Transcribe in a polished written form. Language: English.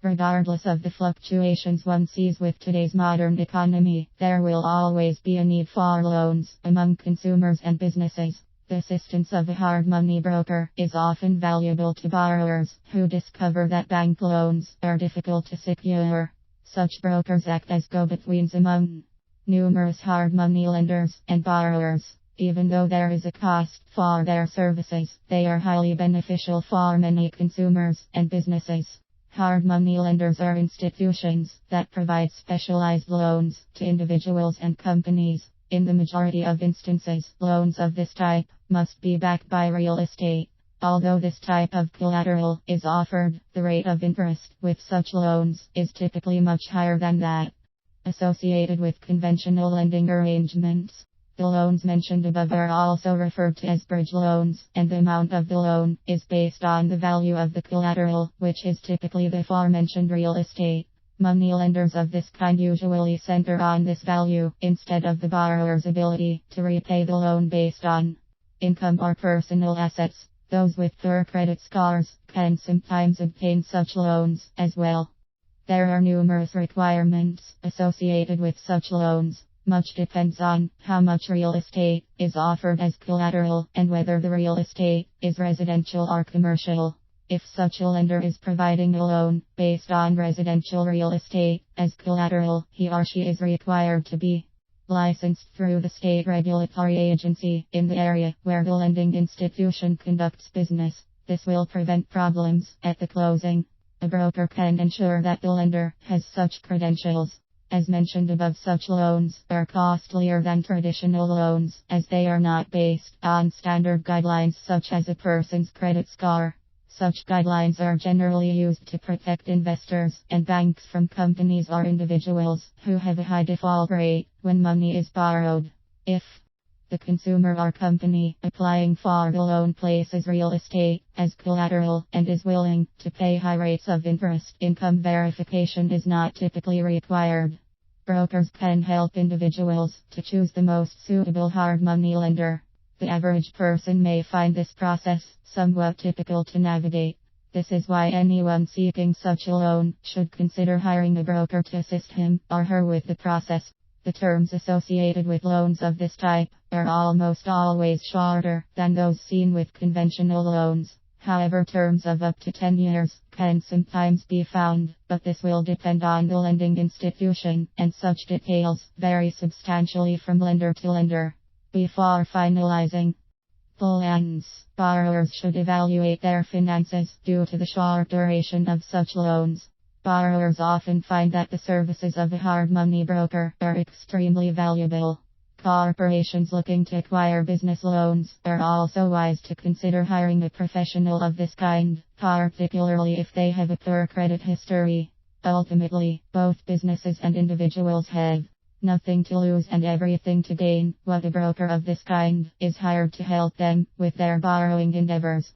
Regardless of the fluctuations one sees with today's modern economy, there will always be a need for loans among consumers and businesses. The assistance of a hard money broker is often valuable to borrowers who discover that bank loans are difficult to secure. Such brokers act as go-betweens among numerous hard money lenders and borrowers. Even though there is a cost for their services, they are highly beneficial for many consumers and businesses. Hard money lenders are institutions that provide specialized loans to individuals and companies. In the majority of instances, loans of this type must be backed by real estate. Although this type of collateral is offered, the rate of interest with such loans is typically much higher than that associated with conventional lending arrangements. The loans mentioned above are also referred to as bridge loans, and the amount of the loan is based on the value of the collateral, which is typically the aforementioned real estate. Money lenders of this kind usually center on this value instead of the borrower's ability to repay the loan based on income or personal assets. Those with poor credit scores can sometimes obtain such loans as well. There are numerous requirements associated with such loans. Much depends on how much real estate is offered as collateral and whether the real estate is residential or commercial. If such a lender is providing a loan based on residential real estate as collateral, he or she is required to be licensed through the state regulatory agency in the area where the lending institution conducts business. This will prevent problems at the closing. A broker can ensure that the lender has such credentials. As mentioned above, such loans are costlier than traditional loans as they are not based on standard guidelines such as a person's credit score. Such guidelines are generally used to protect investors and banks from companies or individuals who have a high default rate when money is borrowed. If the consumer or company applying for the loan places real estate as collateral and is willing to pay high rates of interest, income verification is not typically required. Brokers can help individuals to choose the most suitable hard money lender. The average person may find this process somewhat difficult to navigate. This is why anyone seeking such a loan should consider hiring a broker to assist him or her with the process. The terms associated with loans of this type are almost always shorter than those seen with conventional loans. However, terms of up to 10 years can sometimes be found, but this will depend on the lending institution, and such details vary substantially from lender to lender. Before finalizing plans, borrowers should evaluate their finances due to the short duration of such loans. Borrowers often find that the services of a hard money broker are extremely valuable. Corporations looking to acquire business loans are also wise to consider hiring a professional of this kind, particularly if they have a poor credit history. Ultimately, both businesses and individuals have nothing to lose and everything to gain when a broker of this kind is hired to help them with their borrowing endeavors.